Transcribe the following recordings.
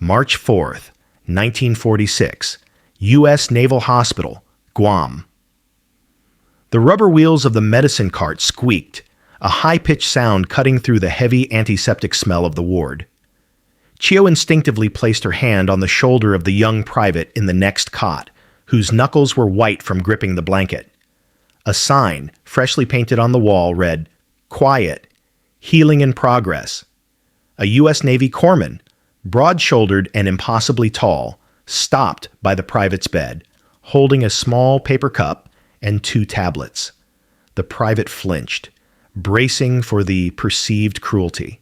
March 4th, 1946, U.S. Naval Hospital, Guam. The rubber wheels of the medicine cart squeaked, a high-pitched sound cutting through the heavy antiseptic smell of the ward. Chio instinctively placed her hand on the shoulder of the young private in the next cot, whose knuckles were white from gripping the blanket. A sign, freshly painted on the wall, read, "Quiet, Healing in Progress." A U.S. Navy corpsman, broad-shouldered and impossibly tall, stopped by the private's bed, holding a small paper cup and 2 tablets. The private flinched, bracing for the perceived cruelty.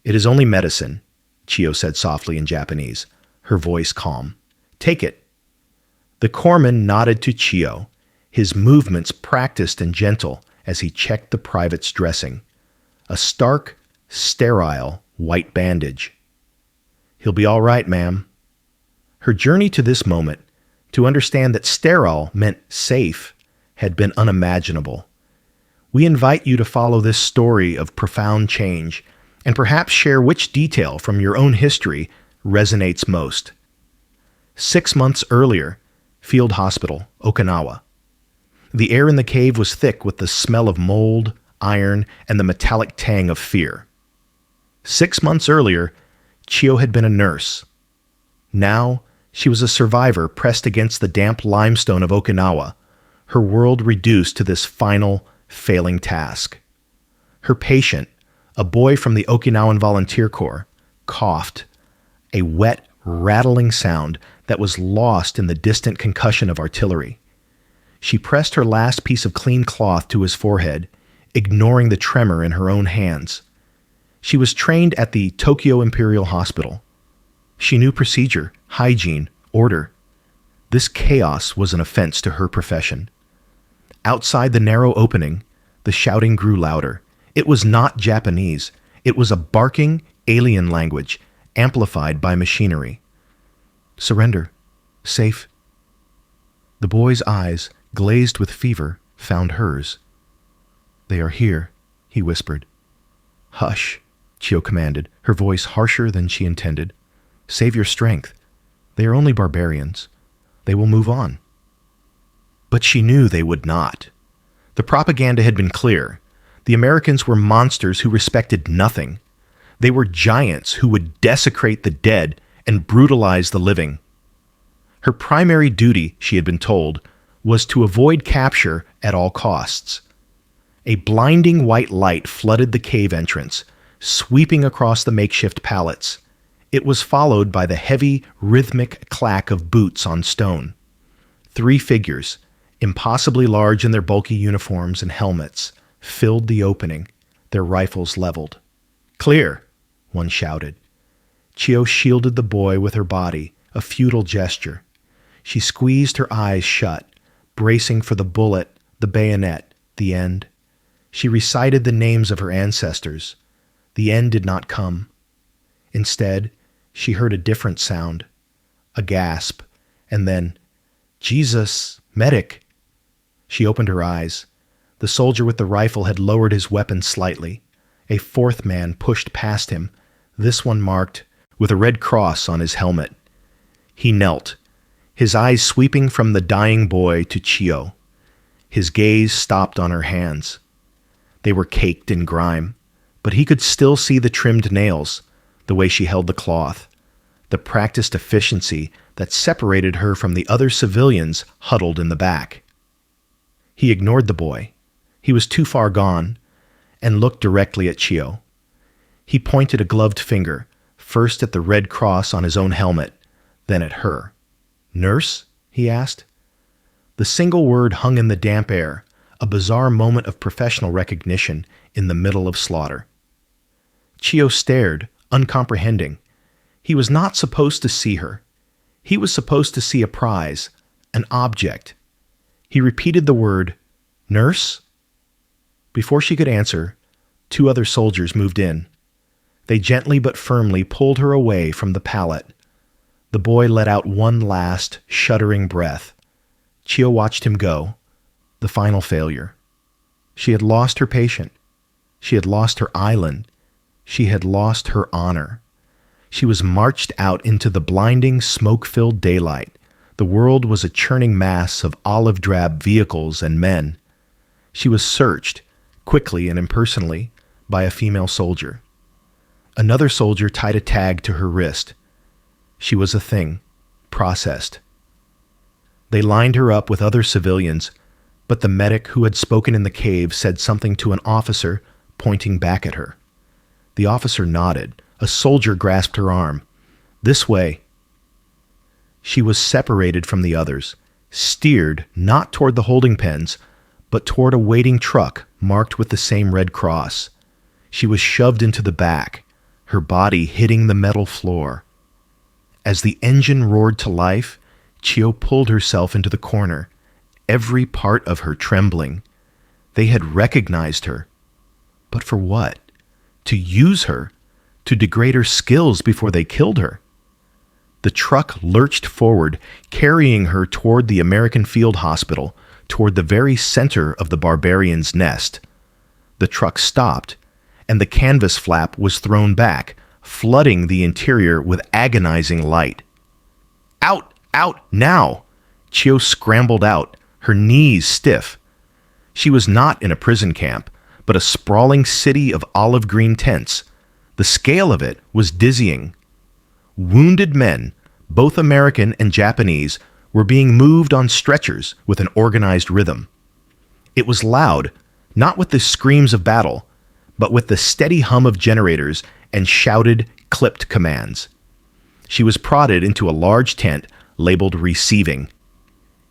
"It is only medicine," Chio said softly in Japanese, her voice calm. "Take it." The corpsman nodded to Chio, his movements practiced and gentle as he checked the private's dressing. A stark, sterile white bandage. "He'll be all right, ma'am." Her journey to this moment, to understand that sterile meant safe, had been unimaginable. We invite you to follow this story of profound change and perhaps share which detail from your own history resonates most. 6 months earlier, Field Hospital, Okinawa. The air in the cave was thick with the smell of mold, iron, and the metallic tang of fear. 6 months earlier, Chio had been a nurse. Now, she was a survivor pressed against the damp limestone of Okinawa, her world reduced to this final, failing task. Her patient, a boy from the Okinawan Volunteer Corps, coughed, a wet, rattling sound that was lost in the distant concussion of artillery. She pressed her last piece of clean cloth to his forehead, ignoring the tremor in her own hands. She was trained at the Tokyo Imperial Hospital. She knew procedure, hygiene, order. This chaos was an offense to her profession. Outside the narrow opening, the shouting grew louder. It was not Japanese. It was a barking, alien language, amplified by machinery. "Surrender. Safe." The boy's eyes, glazed with fever, found hers. "They are here," he whispered. "Hush," Chio commanded, her voice harsher than she intended. "Save your strength. They are only barbarians. They will move on." But she knew they would not. The propaganda had been clear. The Americans were monsters who respected nothing. They were giants who would desecrate the dead and brutalize the living. Her primary duty, she had been told, was to avoid capture at all costs. A blinding white light flooded the cave entrance, sweeping across the makeshift pallets. It was followed by the heavy, rhythmic clack of boots on stone. 3 figures, impossibly large in their bulky uniforms and helmets, filled the opening, their rifles leveled. "Clear," one shouted. Chio shielded the boy with her body, a futile gesture. She squeezed her eyes shut, bracing for the bullet, the bayonet, the end. She recited the names of her ancestors. The end did not come. Instead, she heard a different sound, a gasp, and then, "Jesus, medic!" She opened her eyes. The soldier with the rifle had lowered his weapon slightly. A 4th man pushed past him, this one marked with a red cross on his helmet. He knelt, his eyes sweeping from the dying boy to Chio. His gaze stopped on her hands. They were caked in grime, but he could still see the trimmed nails, the way she held the cloth, the practiced efficiency that separated her from the other civilians huddled in the back. He ignored the boy. He was too far gone, and looked directly at Chio. He pointed a gloved finger, first at the red cross on his own helmet, then at her. "Nurse?" he asked. The single word hung in the damp air, a bizarre moment of professional recognition in the middle of slaughter. Chio stared, uncomprehending. He was not supposed to see her. He was supposed to see a prize, an object. He repeated the word, "Nurse?" Before she could answer, 2 other soldiers moved in. They gently but firmly pulled her away from the pallet. The boy let out one last, shuddering breath. Chio watched him go, the final failure. She had lost her patient. She had lost her island. She had lost her honor. She was marched out into the blinding, smoke-filled daylight. The world was a churning mass of olive-drab vehicles and men. She was searched, quickly and impersonally, by a female soldier. Another soldier tied a tag to her wrist. She was a thing, processed. They lined her up with other civilians, but the medic who had spoken in the cave said something to an officer, pointing back at her. The officer nodded. A soldier grasped her arm. "This way." She was separated from the others, steered not toward the holding pens, but toward a waiting truck marked with the same red cross. She was shoved into the back, her body hitting the metal floor. As the engine roared to life, Chio pulled herself into the corner, every part of her trembling. They had recognized her. But for what? To use her? To degrade her skills before they killed her? The truck lurched forward, carrying her toward the American Field Hospital, toward the very center of the barbarians' nest. The truck stopped, and the canvas flap was thrown back, flooding the interior with agonizing light. "Out! Out! Now!" Chio scrambled out, her knees stiff. She was not in a prison camp, but a sprawling city of olive green tents. The scale of it was dizzying. Wounded men, both American and Japanese, were being moved on stretchers with an organized rhythm. It was loud, not with the screams of battle, but with the steady hum of generators and shouted, clipped commands. She was prodded into a large tent labeled Receiving.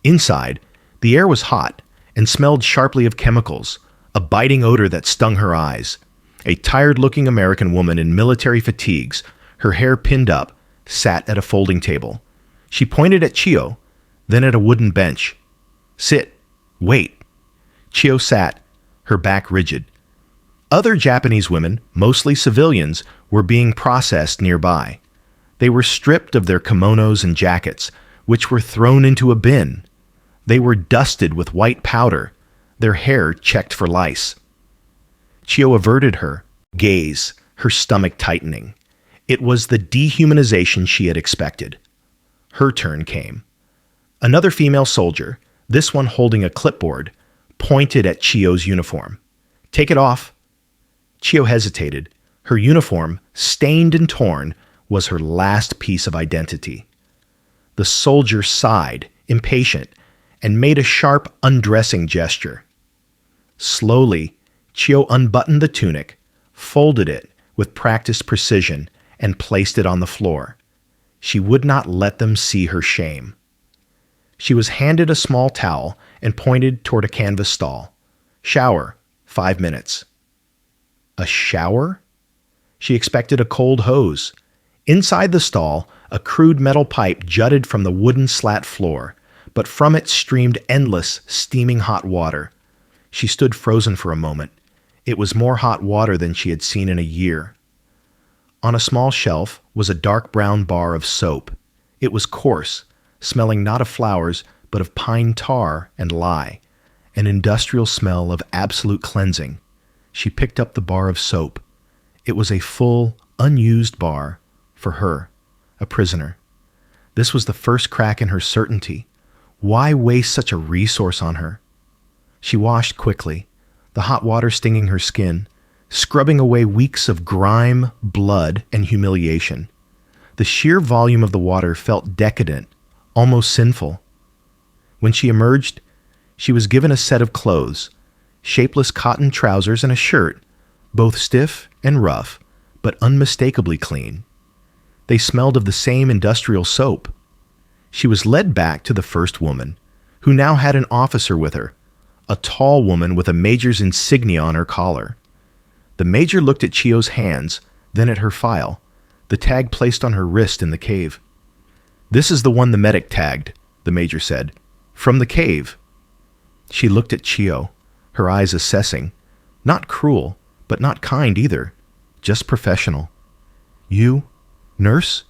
Inside, the air was hot and smelled sharply of chemicals, a biting odor that stung her eyes. A tired-looking American woman in military fatigues, her hair pinned up, sat at a folding table. She pointed at Chio, then at a wooden bench. "Sit. Wait." Chio sat, her back rigid. Other Japanese women, mostly civilians, were being processed nearby. They were stripped of their kimonos and jackets, which were thrown into a bin. They were dusted with white powder, their hair checked for lice. Chio averted her gaze, her stomach tightening. It was the dehumanization she had expected. Her turn came. Another female soldier, this one holding a clipboard, pointed at Chio's uniform. "Take it off." Chio hesitated. Her uniform, stained and torn, was her last piece of identity. The soldier sighed, impatient, and made a sharp undressing gesture. Slowly, Chio unbuttoned the tunic, folded it with practiced precision, and placed it on the floor. She would not let them see her shame. She was handed a small towel and pointed toward a canvas stall. "Shower, 5 minutes." A shower? She expected a cold hose. Inside the stall, a crude metal pipe jutted from the wooden slat floor, but from it streamed endless, steaming hot water. She stood frozen for a moment. It was more hot water than she had seen in a year. On a small shelf was a dark brown bar of soap. It was coarse, smelling not of flowers, but of pine tar and lye, an industrial smell of absolute cleansing. She picked up the bar of soap. It was a full, unused bar for her, a prisoner. This was the first crack in her certainty. Why waste such a resource on her? She washed quickly, the hot water stinging her skin, scrubbing away weeks of grime, blood, and humiliation. The sheer volume of the water felt decadent, almost sinful. When she emerged, she was given a set of clothes, shapeless cotton trousers and a shirt, both stiff and rough, but unmistakably clean. They smelled of the same industrial soap. She was led back to the first woman, who now had an officer with her, a tall woman with a major's insignia on her collar. The major looked at Chio's hands, then at her file, the tag placed on her wrist in the cave. "This is the one the medic tagged," the major said. "From the cave." She looked at Chio, her eyes assessing. Not cruel, but not kind either, just professional. "You? Nurse?"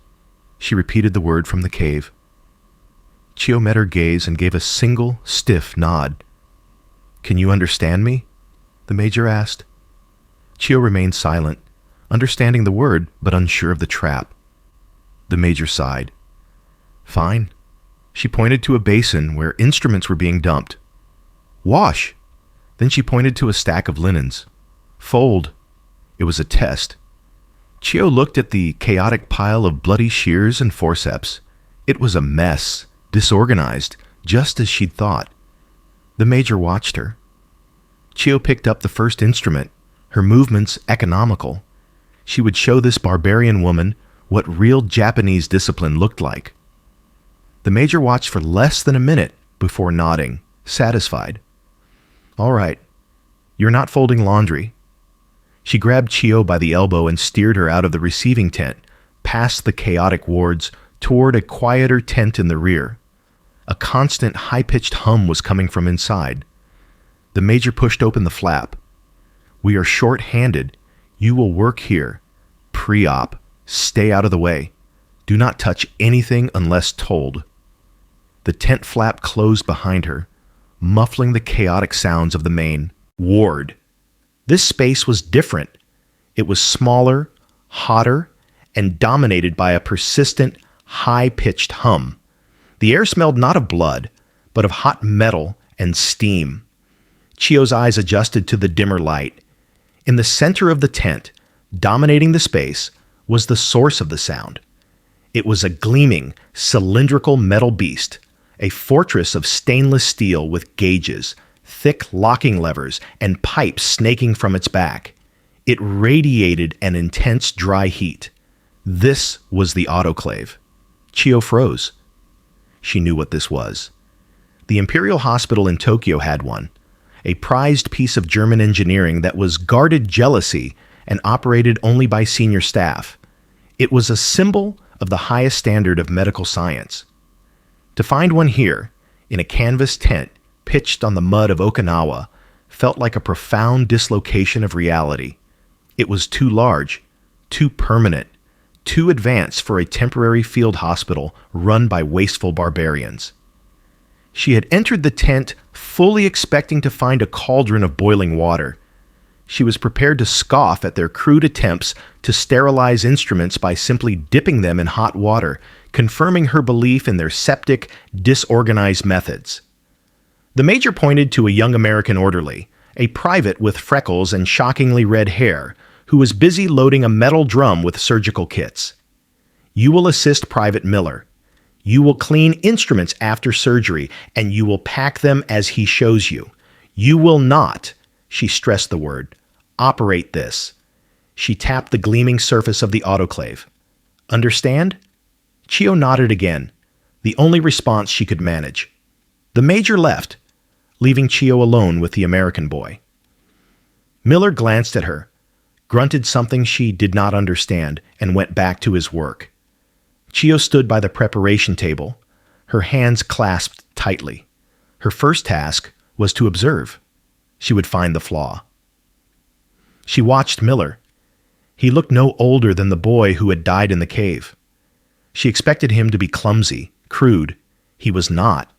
She repeated the word from the cave. Chio met her gaze and gave a single, stiff nod. "Can you understand me?" the major asked. Chio remained silent, understanding the word but unsure of the trap. The major sighed. Fine. She pointed to a basin where instruments were being dumped. Wash. Then she pointed to a stack of linens. Fold. It was a test. Chio looked at the chaotic pile of bloody shears and forceps. It was a mess, disorganized, just as she'd thought. The major watched her. Chio picked up the first instrument, her movements economical. She would show this barbarian woman what real Japanese discipline looked like. The major watched for less than a minute before nodding, satisfied. All right, you're not folding laundry. She grabbed Chio by the elbow and steered her out of the receiving tent, past the chaotic wards, toward a quieter tent in the rear. A constant high-pitched hum was coming from inside. The major pushed open the flap. We are short-handed. You will work here. Pre-op. Stay out of the way. Do not touch anything unless told. The tent flap closed behind her, muffling the chaotic sounds of the main ward. This space was different. It was smaller, hotter, and dominated by a persistent, high-pitched hum. The air smelled not of blood, but of hot metal and steam. Chio's eyes adjusted to the dimmer light. In the center of the tent, dominating the space, was the source of the sound. It was a gleaming, cylindrical metal beast, a fortress of stainless steel with gauges, thick locking levers, and pipes snaking from its back. It radiated an intense dry heat. This was the autoclave. Chio froze. She knew what this was. The Imperial Hospital in Tokyo had one, a prized piece of German engineering that was guarded jealousy and operated only by senior staff. It was a symbol of the highest standard of medical science. To find one here, in a canvas tent pitched on the mud of Okinawa, felt like a profound dislocation of reality. It was too large, too permanent, too advanced for a temporary field hospital run by wasteful barbarians. She had entered the tent fully expecting to find a cauldron of boiling water. She was prepared to scoff at their crude attempts to sterilize instruments by simply dipping them in hot water, confirming her belief in their septic, disorganized methods. The major pointed to a young American orderly, a private with freckles and shockingly red hair, who was busy loading a metal drum with surgical kits. You will assist Private Miller. You will clean instruments after surgery, and you will pack them as he shows you. You will not, she stressed the word, operate this. She tapped the gleaming surface of the autoclave. Understand? Chio nodded again, the only response she could manage. The major left, leaving Chio alone with the American boy. Miller glanced at her, grunted something she did not understand, and went back to his work. Chio stood by the preparation table, her hands clasped tightly. Her first task was to observe. She would find the flaw. She watched Miller. He looked no older than the boy who had died in the cave. She expected him to be clumsy, crude. He was not.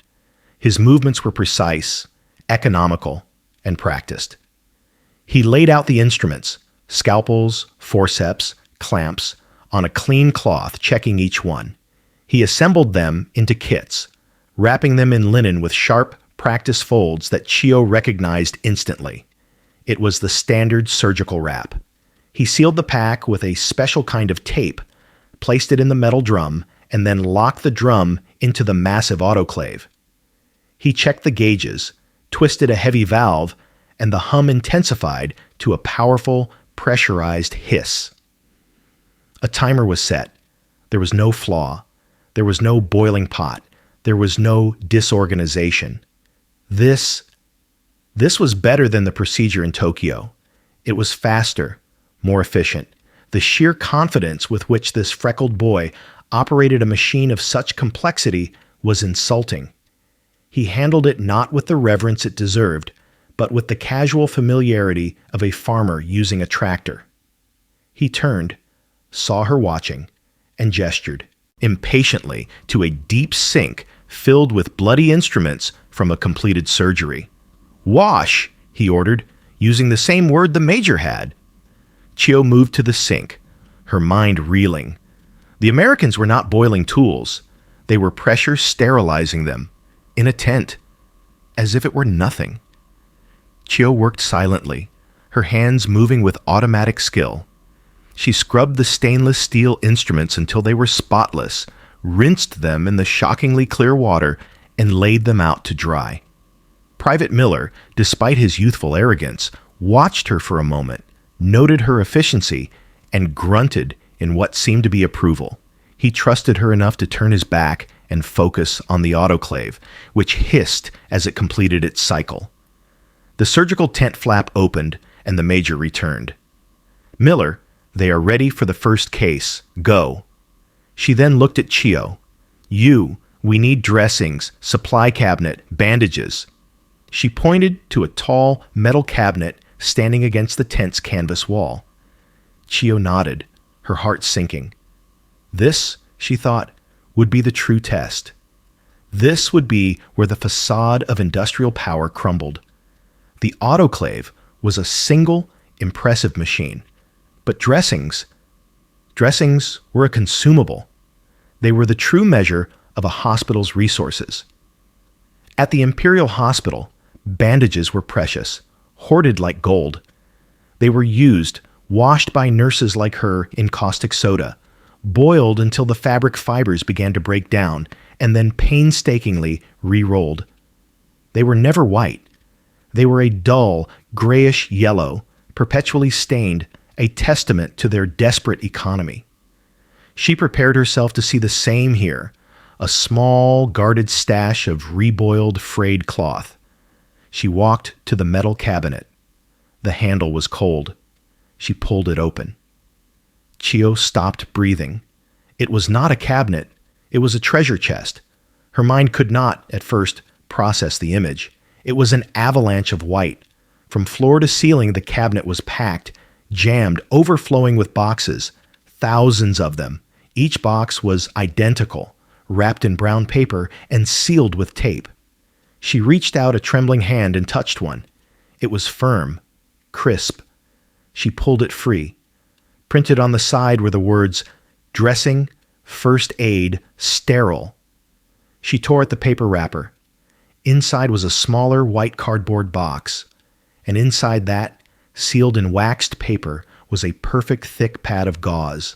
His movements were precise, economical, and practiced. He laid out the instruments, scalpels, forceps, clamps, on a clean cloth, checking each one. He assembled them into kits, wrapping them in linen with sharp, practice folds that Chio recognized instantly. It was the standard surgical wrap. He sealed the pack with a special kind of tape, placed it in the metal drum, and then locked the drum into the massive autoclave. He checked the gauges, twisted a heavy valve, and the hum intensified to a powerful, pressurized hiss. A timer was set. There was no flaw. There was no boiling pot. There was no disorganization. This was better than the procedure in Tokyo. It was faster, more efficient. The sheer confidence with which this freckled boy operated a machine of such complexity was insulting. He handled it not with the reverence it deserved, but with the casual familiarity of a farmer using a tractor. He turned, saw her watching, and gestured impatiently to a deep sink filled with bloody instruments from a completed surgery. "Wash," he ordered, using the same word the major had. Chio moved to the sink, her mind reeling. The Americans were not boiling tools. They were pressure sterilizing them, in a tent, as if it were nothing. Chio worked silently, her hands moving with automatic skill. She scrubbed the stainless steel instruments until they were spotless, rinsed them in the shockingly clear water, and laid them out to dry. Private Miller, despite his youthful arrogance, watched her for a moment, noted her efficiency, and grunted in what seemed to be approval. He trusted her enough to turn his back and focus on the autoclave, which hissed as it completed its cycle. The surgical tent flap opened, and the major returned. "Miller, they are ready for the first case. Go." She then looked at Chio. We need dressings, supply cabinet, bandages." She pointed to a tall metal cabinet standing against the tent's canvas wall. Chio nodded, her heart sinking. This, she thought, would be the true test. This would be where the facade of industrial power crumbled. The autoclave was a single, impressive machine. But dressings were a consumable. They were the true measure of a hospital's resources. At the Imperial Hospital, bandages were precious, hoarded like gold. They were used, washed by nurses like her in caustic soda, boiled until the fabric fibers began to break down, and then painstakingly re-rolled. They were never white. They were a dull, grayish yellow, perpetually stained, a testament to their desperate economy. She prepared herself to see the same here, a small, guarded stash of reboiled, frayed cloth. She walked to the metal cabinet. The handle was cold. She pulled it open. Chio stopped breathing. It was not a cabinet. It was a treasure chest. Her mind could not, at first, process the image. It was an avalanche of white. From floor to ceiling, the cabinet was packed, jammed, overflowing with boxes, thousands of them. Each box was identical, wrapped in brown paper and sealed with tape. She reached out a trembling hand and touched one. It was firm, crisp. She pulled it free. Printed on the side were the words, "Dressing, First Aid, Sterile." She tore at the paper wrapper. Inside was a smaller white cardboard box, and inside that, sealed in waxed paper, was a perfect thick pad of gauze,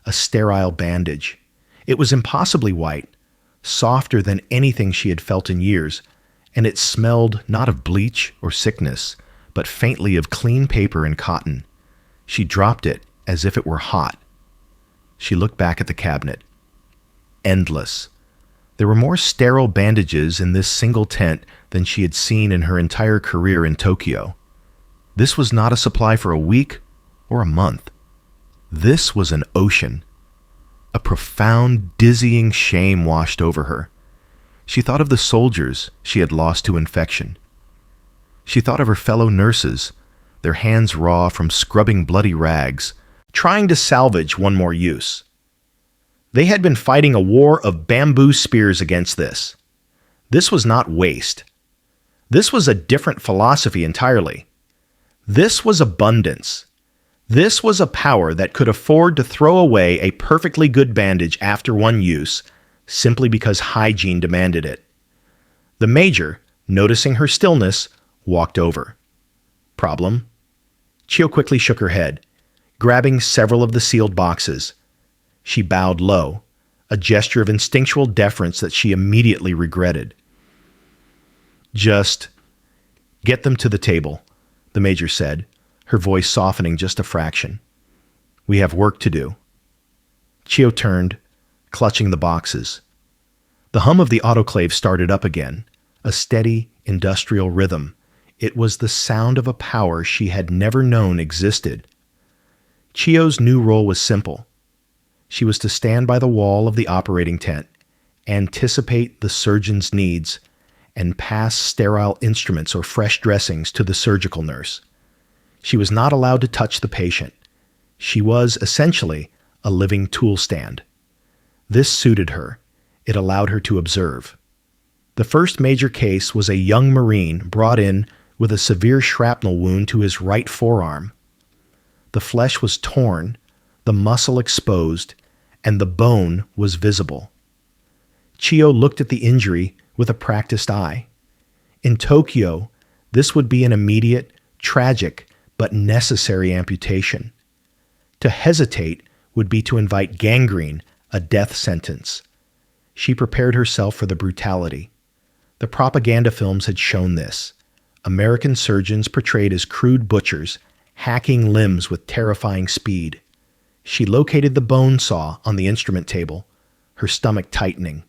a sterile bandage. It was impossibly white, softer than anything she had felt in years, and it smelled not of bleach or sickness, but faintly of clean paper and cotton. She dropped it as if it were hot. She looked back at the cabinet. Endless. There were more sterile bandages in this single tent than she had seen in her entire career in Tokyo. This was not a supply for a week or a month. This was an ocean. A profound, dizzying shame washed over her. She thought of the soldiers she had lost to infection. She thought of her fellow nurses, their hands raw from scrubbing bloody rags, trying to salvage one more use. They had been fighting a war of bamboo spears against this. This was not waste. This was a different philosophy entirely. This was abundance. This was a power that could afford to throw away a perfectly good bandage after one use, simply because hygiene demanded it. The major, noticing her stillness, walked over. Problem? Chio quickly shook her head, grabbing several of the sealed boxes. She bowed low, a gesture of instinctual deference that she immediately regretted. "Just get them to the table," the major said, her voice softening just a fraction. "We have work to do." Chio turned, clutching the boxes. The hum of the autoclave started up again, a steady, industrial rhythm. It was the sound of a power she had never known existed. Chio's new role was simple. She was to stand by the wall of the operating tent, anticipate the surgeon's needs, and pass sterile instruments or fresh dressings to the surgical nurse. She was not allowed to touch the patient. She was, essentially, a living tool stand. This suited her. It allowed her to observe. The first major case was a young Marine brought in with a severe shrapnel wound to his right forearm. The flesh was torn, the muscle exposed, and the bone was visible. Chiyo looked at the injury with a practiced eye. In Tokyo, this would be an immediate, tragic, but necessary amputation. To hesitate would be to invite gangrene, a death sentence. She prepared herself for the brutality. The propaganda films had shown this. American surgeons portrayed as crude butchers, hacking limbs with terrifying speed. She located the bone saw on the instrument table, her stomach tightening.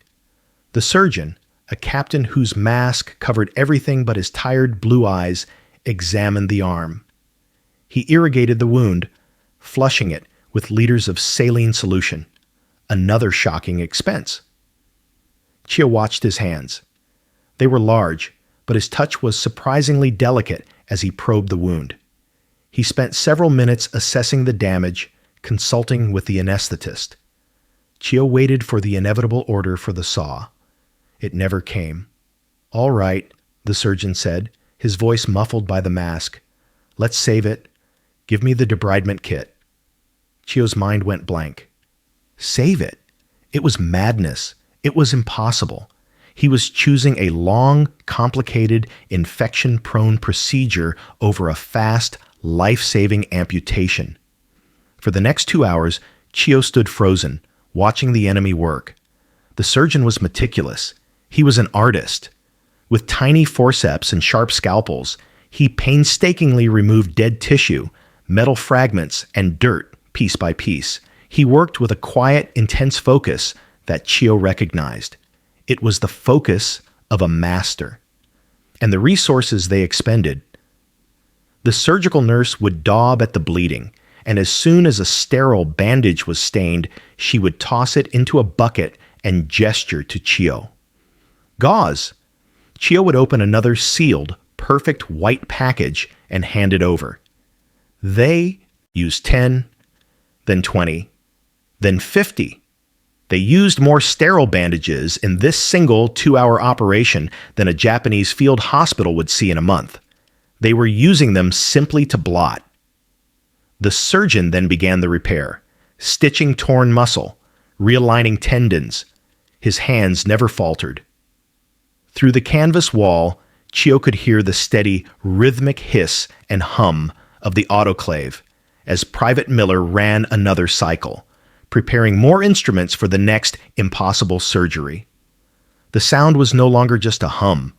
The surgeon, a captain whose mask covered everything but his tired blue eyes, examined the arm. He irrigated the wound, flushing it with liters of saline solution. Another shocking expense. Chiyo watched his hands. They were large, but his touch was surprisingly delicate as he probed the wound. He spent several minutes assessing the damage, consulting with the anesthetist. Chiyo waited for the inevitable order for the saw. It never came. "All right," the surgeon said, his voice muffled by the mask. "Let's save it. Give me the debridement kit." Chiyo's mind went blank. Save it? It was madness. It was impossible. He was choosing a long, complicated, infection-prone procedure over a fast, life-saving amputation. For the next 2 hours, Chiyo stood frozen, watching the enemy work. The surgeon was meticulous. He was an artist. With tiny forceps and sharp scalpels, he painstakingly removed dead tissue, metal fragments, and dirt piece by piece. He worked with a quiet, intense focus that Chiyo recognized. It was the focus of a master. And the resources they expended. The surgical nurse would daub at the bleeding, and as soon as a sterile bandage was stained, she would toss it into a bucket and gesture to Chiyo. "Gauze!" Chiyo would open another sealed, perfect white package and hand it over. They used 10, then 20, then 50. They used more sterile bandages in this single 2-hour operation than a Japanese field hospital would see in a month. They were using them simply to blot. The surgeon then began the repair, stitching torn muscle, realigning tendons. His hands never faltered. Through the canvas wall, Chiyo could hear the steady, rhythmic hiss and hum of the autoclave as Private Miller ran another cycle, preparing more instruments for the next impossible surgery. The sound was no longer just a hum.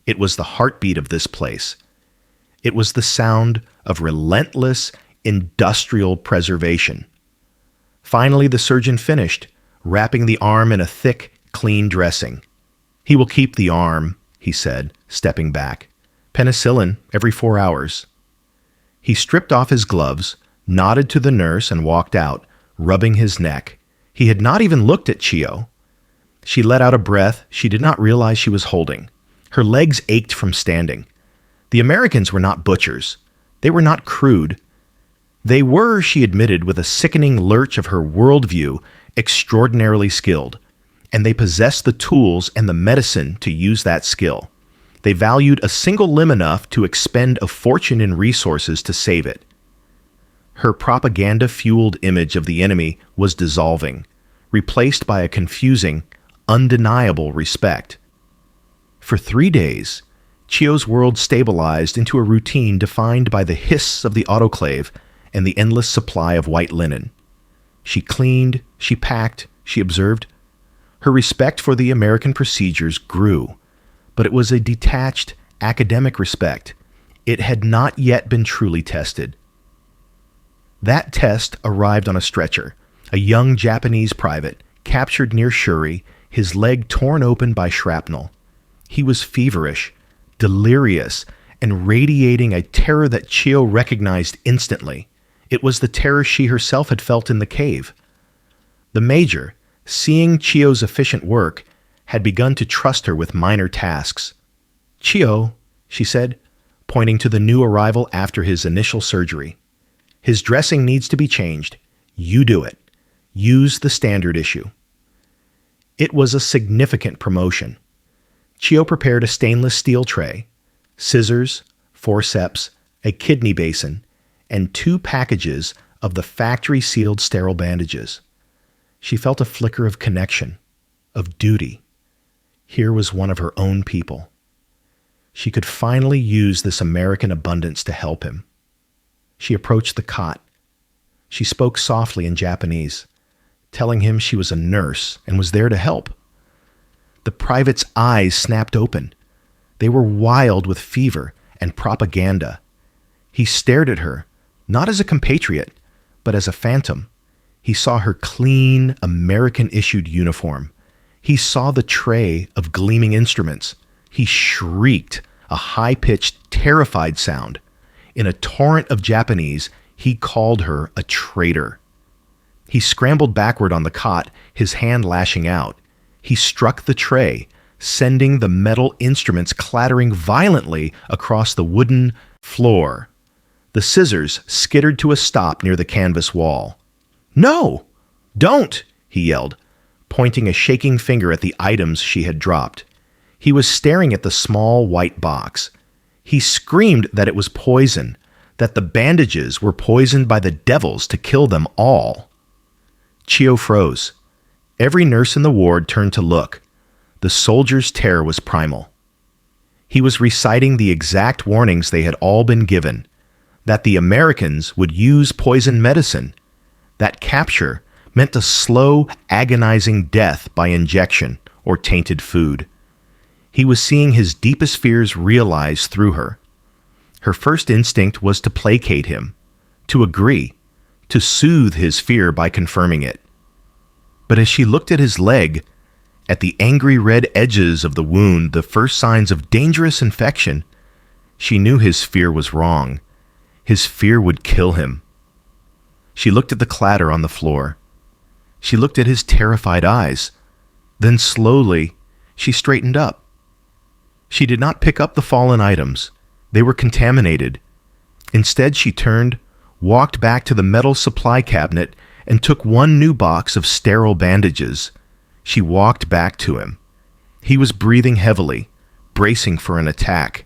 It was the heartbeat of this place. It was the sound of relentless, industrial preservation. Finally, the surgeon finished, wrapping the arm in a thick, clean dressing. "He will keep the arm," he said, stepping back. "Penicillin every 4 hours." He stripped off his gloves, nodded to the nurse, and walked out, rubbing his neck. He had not even looked at Chiyo. She let out a breath she did not realize she was holding. Her legs ached from standing. The Americans were not butchers. They were not crude. They were, she admitted with a sickening lurch of her worldview, extraordinarily skilled. And they possessed the tools and the medicine to use that skill. They valued a single limb enough to expend a fortune in resources to save it. Her propaganda-fueled image of the enemy was dissolving, replaced by a confusing, undeniable respect. For 3 days, Chiyo's world stabilized into a routine defined by the hiss of the autoclave and the endless supply of white linen. She cleaned, she packed, she observed. Her respect for the American procedures grew, but it was a detached, academic respect. It had not yet been truly tested. That test arrived on a stretcher, a young Japanese private, captured near Shuri, his leg torn open by shrapnel. He was feverish, delirious, and radiating a terror that Chiyo recognized instantly. It was the terror she herself had felt in the cave. The major, seeing Chiyo's efficient work, had begun to trust her with minor tasks. "Chiyo," she said, pointing to the new arrival after his initial surgery. "His dressing needs to be changed. You do it. Use the standard issue." It was a significant promotion. Chiyo prepared a stainless steel tray, scissors, forceps, a kidney basin, and 2 packages of the factory-sealed sterile bandages. She felt a flicker of connection, of duty. Here was one of her own people. She could finally use this American abundance to help him. She approached the cot. She spoke softly in Japanese, telling him she was a nurse and was there to help. The private's eyes snapped open. They were wild with fever and propaganda. He stared at her, not as a compatriot, but as a phantom. He saw her clean, American-issued uniform. He saw the tray of gleaming instruments. He shrieked, a high-pitched, terrified sound. In a torrent of Japanese, he called her a traitor. He scrambled backward on the cot, his hand lashing out. He struck the tray, sending the metal instruments clattering violently across the wooden floor. The scissors skittered to a stop near the canvas wall. "No! Don't!" he yelled, pointing a shaking finger at the items she had dropped. He was staring at the small white box. He screamed that it was poison, that the bandages were poisoned by the devils to kill them all. Chio froze. Every nurse in the ward turned to look. The soldier's terror was primal. He was reciting the exact warnings they had all been given, that the Americans would use poison medicine. That capture meant a slow, agonizing death by injection or tainted food. He was seeing his deepest fears realized through her. Her first instinct was to placate him, to agree, to soothe his fear by confirming it. But as she looked at his leg, at the angry red edges of the wound, the first signs of dangerous infection, she knew his fear was wrong. His fear would kill him. She looked at the clatter on the floor. She looked at his terrified eyes. Then slowly, she straightened up. She did not pick up the fallen items. They were contaminated. Instead, she turned, walked back to the metal supply cabinet, and took one new box of sterile bandages. She walked back to him. He was breathing heavily, bracing for an attack.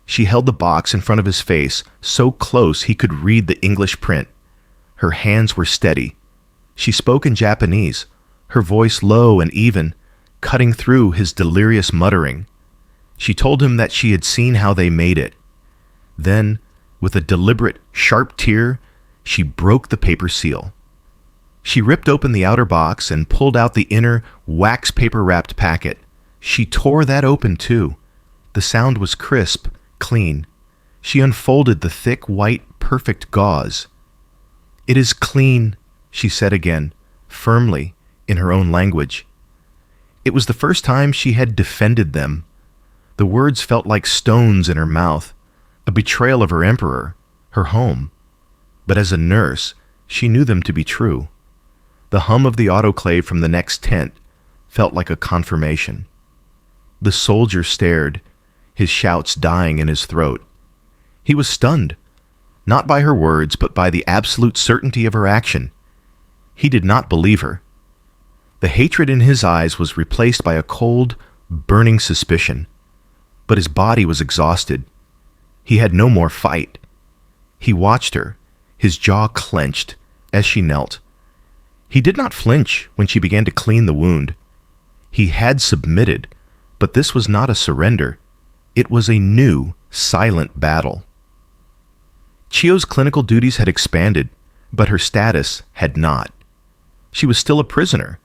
She held the box in front of his face, so close he could read the English print. Her hands were steady. She spoke in Japanese, her voice low and even, cutting through his delirious muttering. She told him that she had seen how they made it. Then, with a deliberate, sharp tear, she broke the paper seal. She ripped open the outer box and pulled out the inner, wax paper-wrapped packet. She tore that open, too. The sound was crisp, clean. She unfolded the thick, white, perfect gauze. "It is clean," she said again, firmly, in her own language. It was the first time she had defended them. The words felt like stones in her mouth, a betrayal of her emperor, her home. But as a nurse, she knew them to be true. The hum of the autoclave from the next tent felt like a confirmation. The soldier stared, his shouts dying in his throat. He was stunned, not by her words, but by the absolute certainty of her action. He did not believe her. The hatred in his eyes was replaced by a cold, burning suspicion. But his body was exhausted. He had no more fight. He watched her, his jaw clenched, as she knelt. He did not flinch when she began to clean the wound. He had submitted, but this was not a surrender. It was a new, silent battle. Chio's clinical duties had expanded, but her status had not. She was still a prisoner,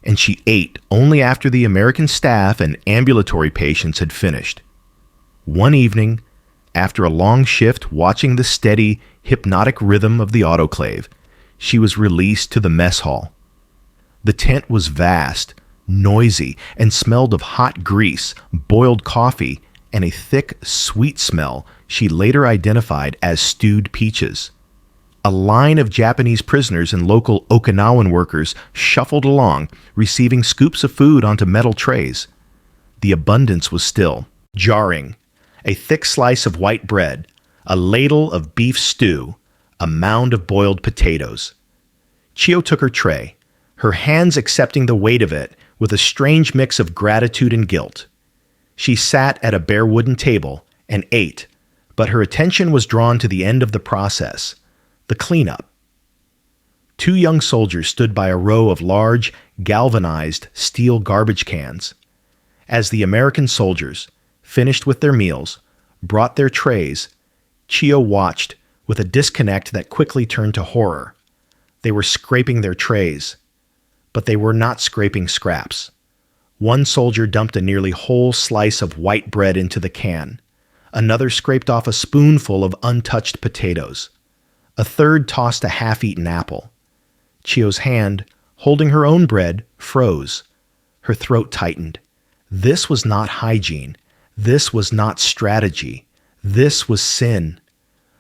and she ate only after the American staff and ambulatory patients had finished. One evening, after a long shift watching the steady, hypnotic rhythm of the autoclave, she was released to the mess hall. The tent was vast, noisy, and smelled of hot grease, boiled coffee, and a thick, sweet smell she later identified as stewed peaches. A line of Japanese prisoners and local Okinawan workers shuffled along, receiving scoops of food onto metal trays. The abundance was still, jarring. A thick slice of white bread, a ladle of beef stew, a mound of boiled potatoes. Chio took her tray, her hands accepting the weight of it with a strange mix of gratitude and guilt. She sat at a bare wooden table and ate, but her attention was drawn to the end of the process, the cleanup. Two young soldiers stood by a row of large, galvanized steel garbage cans. As the American soldiers, finished with their meals, brought their trays, Chio watched with a disconnect that quickly turned to horror. They were scraping their trays, but they were not scraping scraps. One soldier dumped a nearly whole slice of white bread into the can. Another scraped off a spoonful of untouched potatoes. A third tossed a half-eaten apple. Chio's hand, holding her own bread, froze. Her throat tightened. This was not hygiene. This was not strategy. This was sin.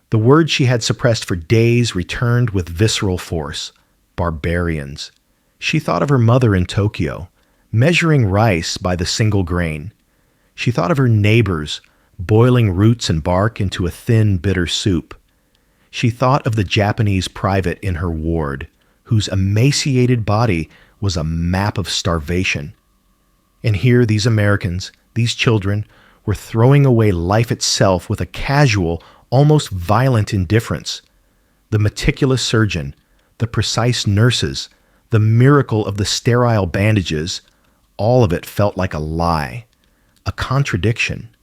The word she had suppressed for days returned with visceral force. Barbarians. She thought of her mother in Tokyo, measuring rice by the single grain. She thought of her neighbors, boiling roots and bark into a thin, bitter soup. She thought of the Japanese private in her ward, whose emaciated body was a map of starvation. And here these Americans, these children, were throwing away life itself with a casual, almost violent indifference. The meticulous surgeon, the precise nurses, the miracle of the sterile bandages, all of it felt like a lie, a contradiction.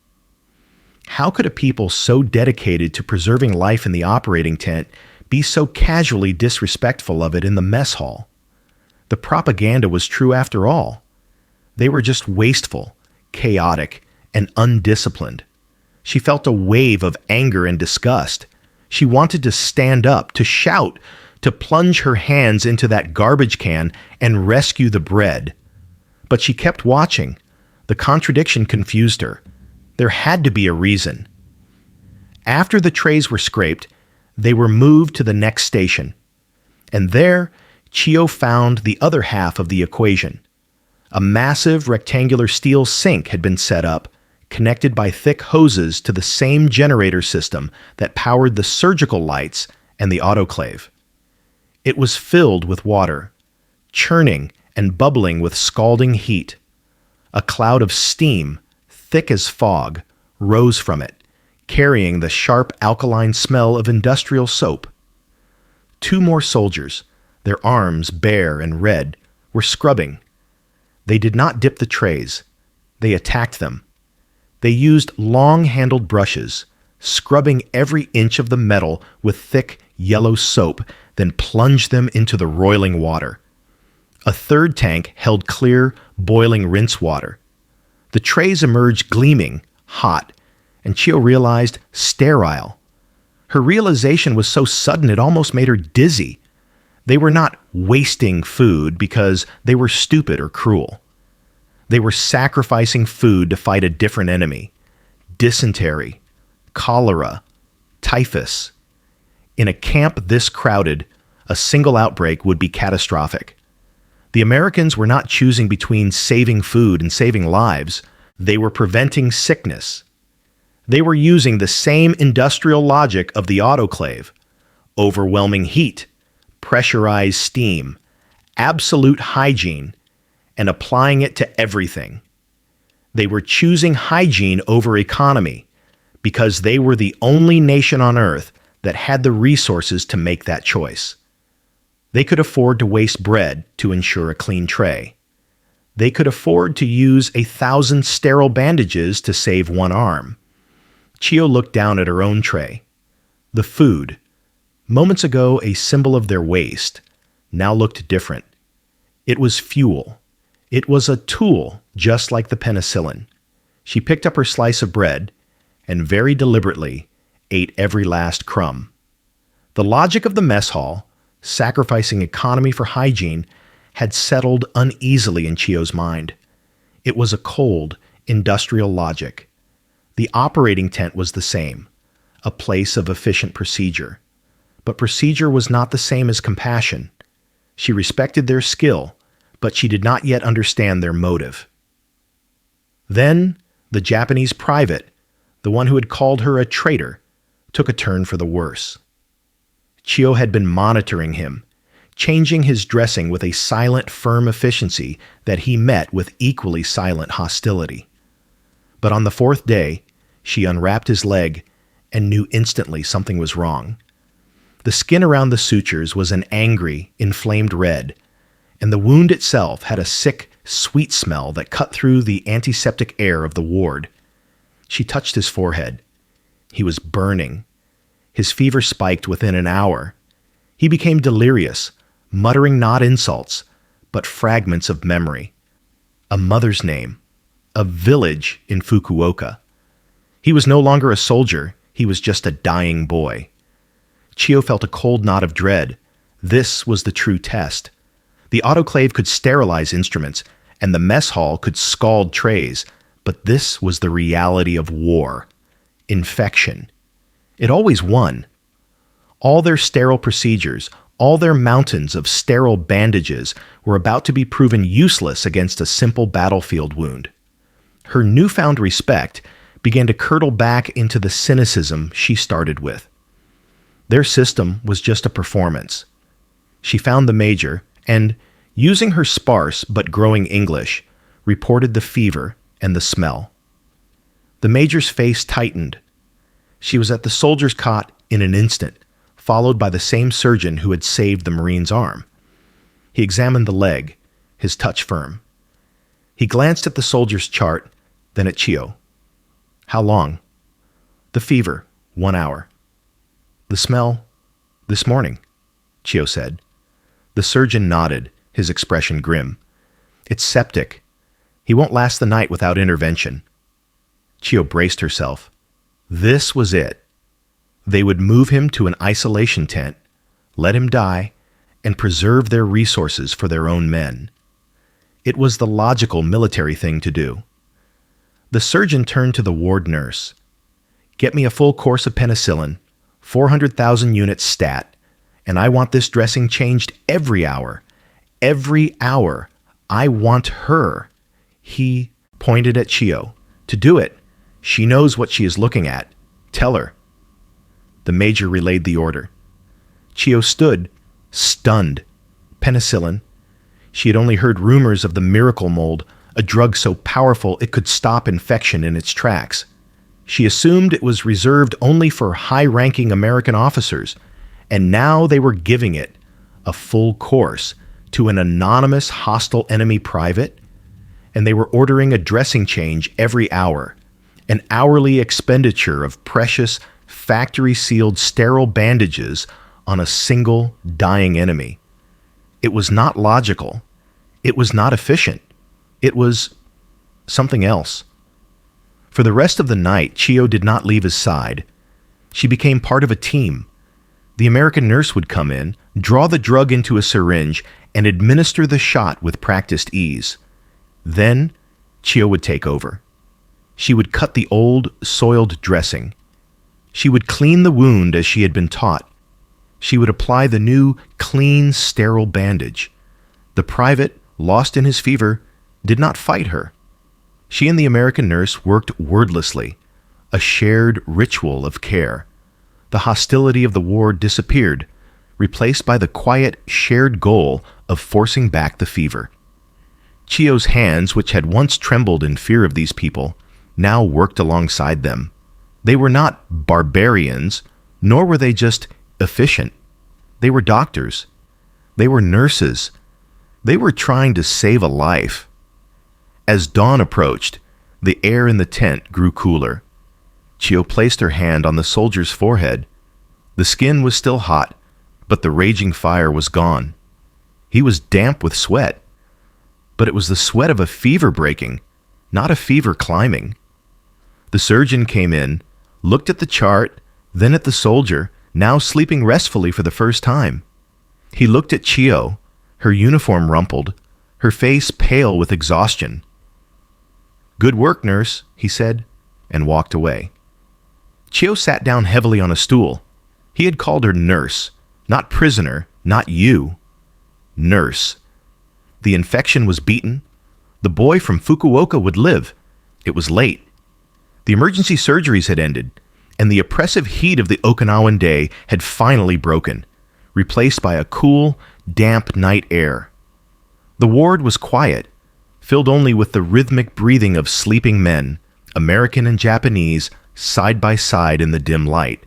How could a people so dedicated to preserving life in the operating tent be so casually disrespectful of it in the mess hall? The propaganda was true after all. They were just wasteful, chaotic, and undisciplined. She felt a wave of anger and disgust. She wanted to stand up, to shout, to plunge her hands into that garbage can and rescue the bread. But she kept watching. The contradiction confused her. There had to be a reason. After the trays were scraped, they were moved to the next station. And there, Chio found the other half of the equation. A massive rectangular steel sink had been set up, connected by thick hoses to the same generator system that powered the surgical lights and the autoclave. It was filled with water, churning and bubbling with scalding heat. A cloud of steam, thick as fog, rose from it, carrying the sharp alkaline smell of industrial soap. Two more soldiers, their arms bare and red, were scrubbing. They did not dip the trays. They attacked them. They used long-handled brushes, scrubbing every inch of the metal with thick, yellow soap, then plunged them into the roiling water. A third tank held clear, boiling rinse water. The trays emerged gleaming, hot, and Chio realized sterile. Her realization was so sudden it almost made her dizzy. They were not wasting food because they were stupid or cruel. They were sacrificing food to fight a different enemy. Dysentery, cholera, typhus. In a camp this crowded, a single outbreak would be catastrophic. The Americans were not choosing between saving food and saving lives. They were preventing sickness. They were using the same industrial logic of the autoclave: overwhelming heat, pressurized steam, absolute hygiene, and applying it to everything. They were choosing hygiene over economy because they were the only nation on earth that had the resources to make that choice. They could afford to waste bread to ensure a clean tray. They could afford to use 1,000 sterile bandages to save one arm. Chio looked down at her own tray. The food, moments ago a symbol of their waste, now looked different. It was fuel. It was a tool, just like the penicillin. She picked up her slice of bread and very deliberately ate every last crumb. The logic of the mess hall, sacrificing economy for hygiene, had settled uneasily in Chio's mind. It was a cold, industrial logic. The operating tent was the same, a place of efficient procedure. But procedure was not the same as compassion. She respected their skill, but she did not yet understand their motive. Then, the Japanese private, the one who had called her a traitor, took a turn for the worse. Chio had been monitoring him, changing his dressing with a silent, firm efficiency that he met with equally silent hostility. But on the fourth day, she unwrapped his leg and knew instantly something was wrong. The skin around the sutures was an angry, inflamed red, and the wound itself had a sick, sweet smell that cut through the antiseptic air of the ward. She touched his forehead. He was burning. His fever spiked within an hour. He became delirious, muttering not insults, but fragments of memory. A mother's name. A village in Fukuoka. He was no longer a soldier. He was just a dying boy. Chio felt a cold knot of dread. This was the true test. The autoclave could sterilize instruments, and the mess hall could scald trays, but this was the reality of war. Infection. It always won. All their sterile procedures, all their mountains of sterile bandages were about to be proven useless against a simple battlefield wound. Her newfound respect began to curdle back into the cynicism she started with. Their system was just a performance. She found the major and, using her sparse but growing English, reported the fever and the smell. The major's face tightened. She was at the soldier's cot in an instant, followed by the same surgeon who had saved the Marine's arm. He examined the leg, his touch firm. He glanced at the soldier's chart, then at Chio. How long? The fever, 1 hour. The smell? This morning, Chio said. The surgeon nodded, his expression grim. It's septic. He won't last the night without intervention. Chio braced herself. This was it. They would move him to an isolation tent, let him die, and preserve their resources for their own men. It was the logical military thing to do. The surgeon turned to the ward nurse. Get me a full course of penicillin, 400,000 units stat, and I want this dressing changed every hour. Every hour. I want her. He pointed at Chio. To do it. She knows what she is looking at. Tell her. The major relayed the order. Chio stood, stunned. Penicillin. She had only heard rumors of the miracle mold, a drug so powerful it could stop infection in its tracks. She assumed it was reserved only for high-ranking American officers, and now they were giving it, a full course, to an anonymous hostile enemy private, and they were ordering a dressing change every hour, an hourly expenditure of precious, factory-sealed sterile bandages on a single dying enemy. It was not logical. It was not efficient. It was something else. For the rest of the night, Chio did not leave his side. She became part of a team. The American nurse would come in, draw the drug into a syringe, and administer the shot with practiced ease. Then, Chio would take over. She would cut the old, soiled dressing. She would clean the wound as she had been taught. She would apply the new, clean, sterile bandage. The private, lost in his fever, did not fight her. She and the American nurse worked wordlessly, a shared ritual of care. The hostility of the ward disappeared, replaced by the quiet, shared goal of forcing back the fever. Chio's hands, which had once trembled in fear of these people, now worked alongside them. They were not barbarians, nor were they just efficient. They were doctors. They were nurses. They were trying to save a life. As dawn approached, the air in the tent grew cooler. Chio placed her hand on the soldier's forehead. The skin was still hot, but the raging fire was gone. He was damp with sweat, but it was the sweat of a fever breaking, not a fever climbing. The surgeon came in, looked at the chart, then at the soldier, now sleeping restfully for the first time. He looked at Chio, her uniform rumpled, her face pale with exhaustion. "Good work, nurse," he said, and walked away. Chio sat down heavily on a stool. He had called her nurse, not prisoner, not you. Nurse. The infection was beaten. The boy from Fukuoka would live. It was late. The emergency surgeries had ended, and the oppressive heat of the Okinawan day had finally broken, replaced by a cool, damp night air. The ward was quiet, filled only with the rhythmic breathing of sleeping men, American and Japanese, side by side in the dim light.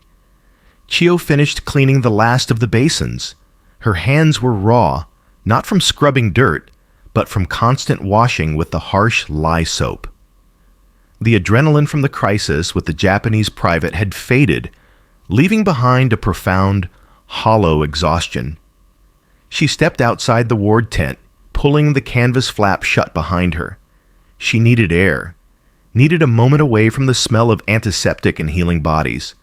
Chio finished cleaning the last of the basins. Her hands were raw, not from scrubbing dirt, but from constant washing with the harsh lye soap. The adrenaline from the crisis with the Japanese private had faded, leaving behind a profound, hollow exhaustion. She stepped outside the ward tent, pulling the canvas flap shut behind her. She needed air, needed a moment away from the smell of antiseptic and healing bodies.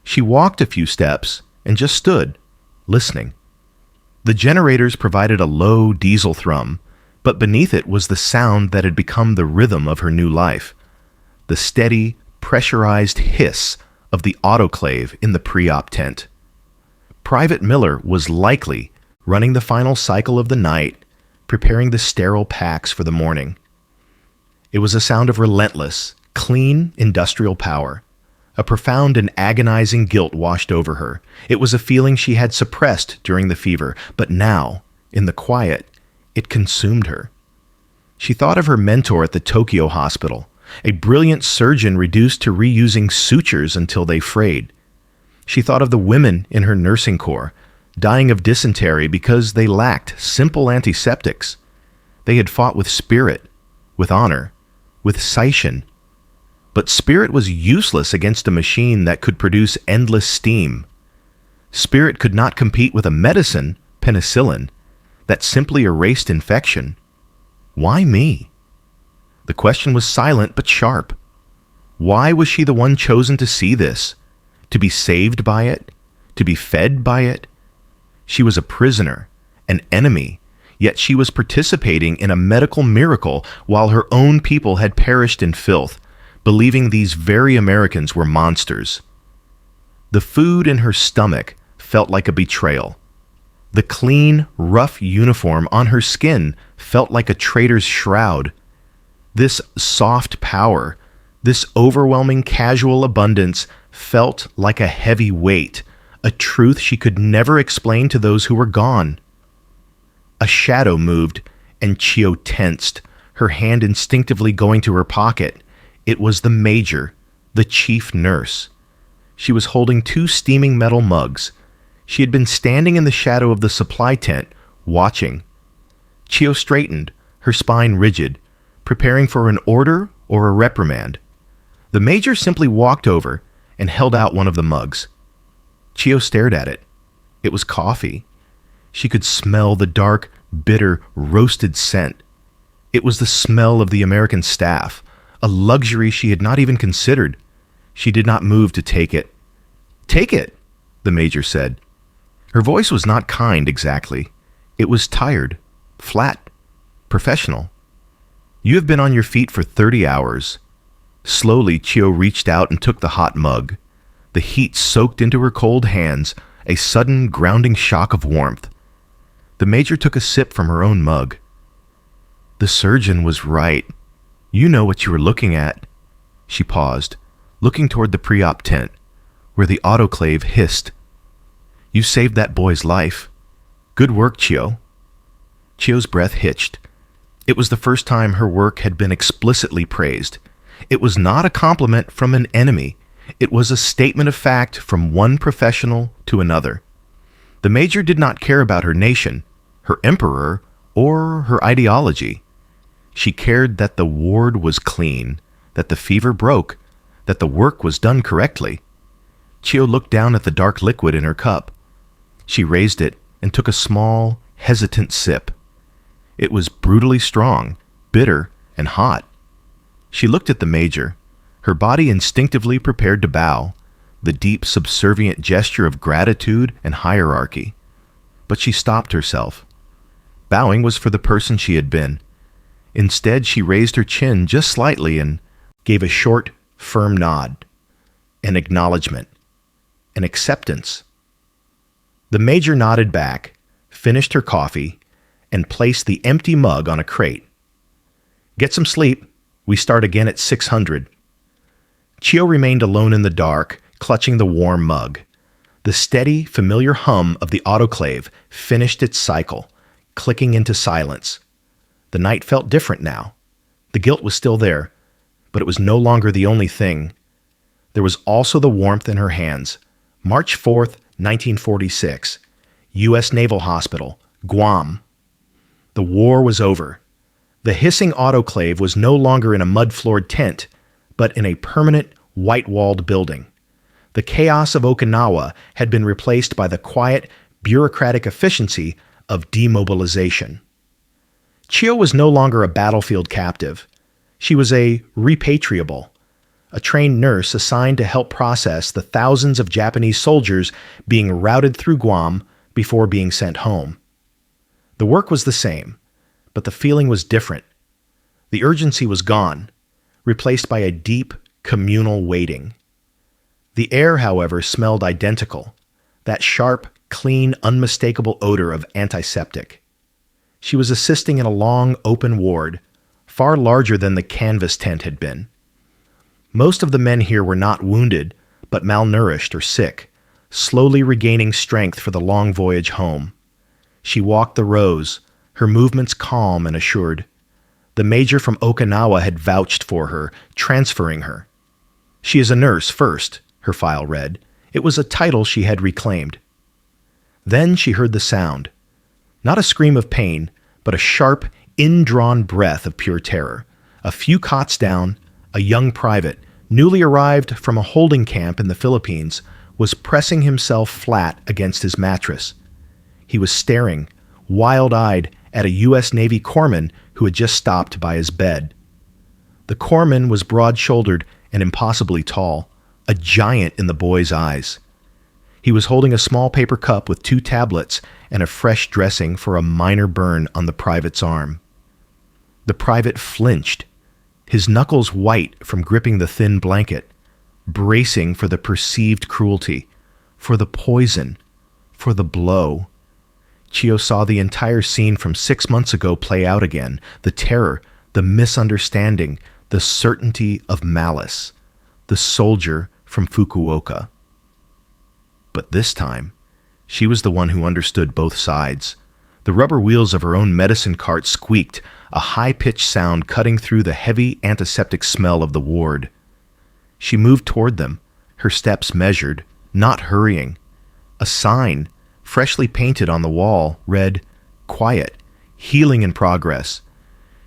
She walked a few steps and just stood, listening. The generators provided a low diesel thrum, but beneath it was the sound that had become the rhythm of her new life, the steady, pressurized hiss of the autoclave in the pre-op tent. Private Miller was likely running the final cycle of the night, preparing the sterile packs for the morning. It was a sound of relentless, clean industrial power. A profound and agonizing guilt washed over her. It was a feeling she had suppressed during the fever, but now, in the quiet, it consumed her. She thought of her mentor at the Tokyo hospital, a brilliant surgeon reduced to reusing sutures until they frayed. She thought of the women in her nursing corps, dying of dysentery because they lacked simple antiseptics. They had fought with spirit, with honor, with Seishin. But spirit was useless against a machine that could produce endless steam. Spirit could not compete with a medicine, penicillin, that simply erased infection. Why me? The question was silent but sharp. Why was she the one chosen to see this? To be saved by it? To be fed by it? She was a prisoner, an enemy, yet she was participating in a medical miracle while her own people had perished in filth, believing these very Americans were monsters. The food in her stomach felt like a betrayal. The clean, rough uniform on her skin felt like a traitor's shroud. This soft power, this overwhelming casual abundance felt like a heavy weight, a truth she could never explain to those who were gone. A shadow moved, and Chio tensed, her hand instinctively going to her pocket. It was the major, the chief nurse. She was holding 2 steaming metal mugs. She had been standing in the shadow of the supply tent, watching. Chio straightened, her spine rigid, preparing for an order or a reprimand. The major simply walked over and held out one of the mugs. Chio stared at it. It was coffee. She could smell the dark, bitter, roasted scent. It was the smell of the American staff, a luxury she had not even considered. She did not move to take it. "Take it," the major said. Her voice was not kind exactly. It was tired, flat, professional. "You have been on your feet for 30 hours. Slowly, Chio reached out and took the hot mug. The heat soaked into her cold hands, a sudden grounding shock of warmth. The major took a sip from her own mug. "The surgeon was right. You know what you were looking at." She paused, looking toward the pre-op tent, where the autoclave hissed. "You saved that boy's life. Good work, Chio." Chio's breath hitched. It was the first time her work had been explicitly praised. It was not a compliment from an enemy. It was a statement of fact from one professional to another. The major did not care about her nation, her emperor, or her ideology. She cared that the ward was clean, that the fever broke, that the work was done correctly. Chio looked down at the dark liquid in her cup. She raised it and took a small, hesitant sip. It was brutally strong, bitter, and hot. She looked at the major, her body instinctively prepared to bow, the deep, subservient gesture of gratitude and hierarchy. But she stopped herself. Bowing was for the person she had been. Instead, she raised her chin just slightly and gave a short, firm nod, an acknowledgement, an acceptance. The major nodded back, finished her coffee, and placed the empty mug on a crate. "Get some sleep. We start again at 600. Chio remained alone in the dark, clutching the warm mug. The steady, familiar hum of the autoclave finished its cycle, clicking into silence. The night felt different now. The guilt was still there, but it was no longer the only thing. There was also the warmth in her hands, March 4th, 1946, U.S. Naval Hospital, Guam. The war was over. The hissing autoclave was no longer in a mud-floored tent, but in a permanent, white-walled building. The chaos of Okinawa had been replaced by the quiet, bureaucratic efficiency of demobilization. Chio was no longer a battlefield captive. She was a repatriable, a trained nurse assigned to help process the thousands of Japanese soldiers being routed through Guam before being sent home. The work was the same, but the feeling was different. The urgency was gone, replaced by a deep, communal waiting. The air, however, smelled identical, that sharp, clean, unmistakable odor of antiseptic. She was assisting in a long, open ward, far larger than the canvas tent had been. Most of the men here were not wounded, but malnourished or sick, slowly regaining strength for the long voyage home. She walked the rows, her movements calm and assured. The major from Okinawa had vouched for her, transferring her. "She is a nurse first," her file read. It was a title she had reclaimed. Then she heard the sound. Not a scream of pain, but a sharp, indrawn breath of pure terror. A few cots down, a young private, newly arrived from a holding camp in the Philippines, was pressing himself flat against his mattress. He was staring, wild-eyed, at a U.S. Navy corpsman who had just stopped by his bed. The corpsman was broad-shouldered and impossibly tall, a giant in the boy's eyes. He was holding a small paper cup with 2 tablets and a fresh dressing for a minor burn on the private's arm. The private flinched, his knuckles white from gripping the thin blanket, bracing for the perceived cruelty, for the poison, for the blow. Chio saw the entire scene from 6 months ago play out again, the terror, the misunderstanding, the certainty of malice, the soldier from Fukuoka. But this time, she was the one who understood both sides. The rubber wheels of her own medicine cart squeaked, a high-pitched sound cutting through the heavy antiseptic smell of the ward. She moved toward them, her steps measured, not hurrying. A sign, freshly painted on the wall, read, "Quiet, healing in progress."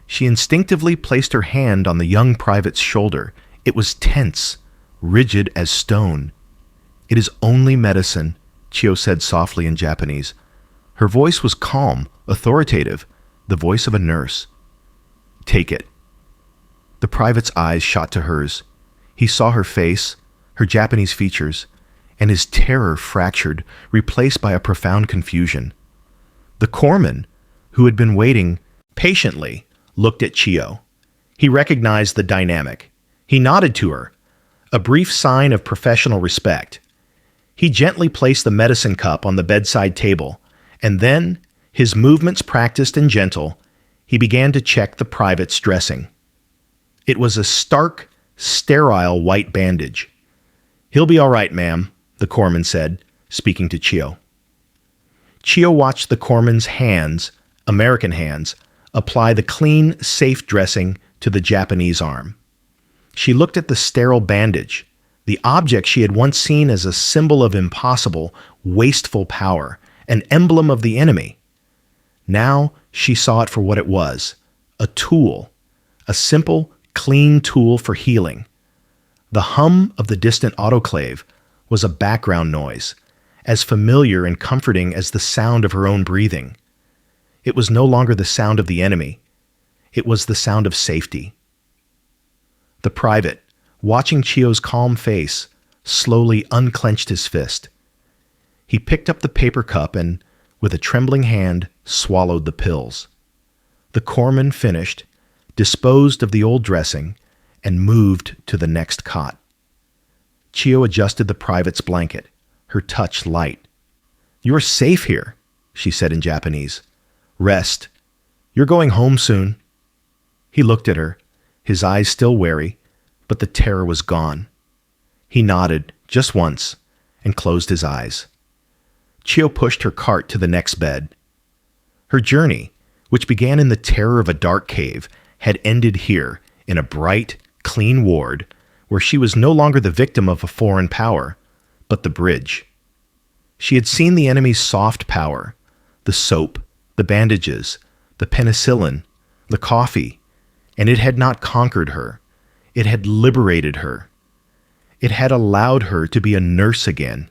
She instinctively placed her hand on the young private's shoulder. It was tense, rigid as stone. "It is only medicine," Chio said softly in Japanese. Her voice was calm, authoritative, the voice of a nurse. "Take it." The private's eyes shot to hers. He saw her face, her Japanese features, and his terror fractured, replaced by a profound confusion. The corpsman, who had been waiting patiently, looked at Chio. He recognized the dynamic. He nodded to her, a brief sign of professional respect. He gently placed the medicine cup on the bedside table, and then, his movements practiced and gentle, he began to check the private's dressing. It was a stark, sterile white bandage. "He'll be all right, ma'am," the corpsman said, speaking to Chio. Chio watched the corpsman's hands, American hands, apply the clean, safe dressing to the Japanese arm. She looked at the sterile bandage, the object she had once seen as a symbol of impossible, wasteful power, an emblem of the enemy. Now she saw it for what it was, a tool, a simple, clean tool for healing. The hum of the distant autoclave was a background noise, as familiar and comforting as the sound of her own breathing. It was no longer the sound of the enemy. It was the sound of safety. The private, watching Chio's calm face, slowly unclenched his fist. He picked up the paper cup and, with a trembling hand, swallowed the pills. The corpsman finished, disposed of the old dressing, and moved to the next cot. Chio adjusted the private's blanket, her touch light. "You're safe here," she said in Japanese. "Rest. You're going home soon." He looked at her, his eyes still wary, but the terror was gone. He nodded, just once, and closed his eyes. Chio pushed her cart to the next bed. Her journey, which began in the terror of a dark cave, had ended here, in a bright, clean ward, where she was no longer the victim of a foreign power, but the bridge. She had seen the enemy's soft power, the soap, the bandages, the penicillin, the coffee, and it had not conquered her. It had liberated her. It had allowed her to be a nurse again,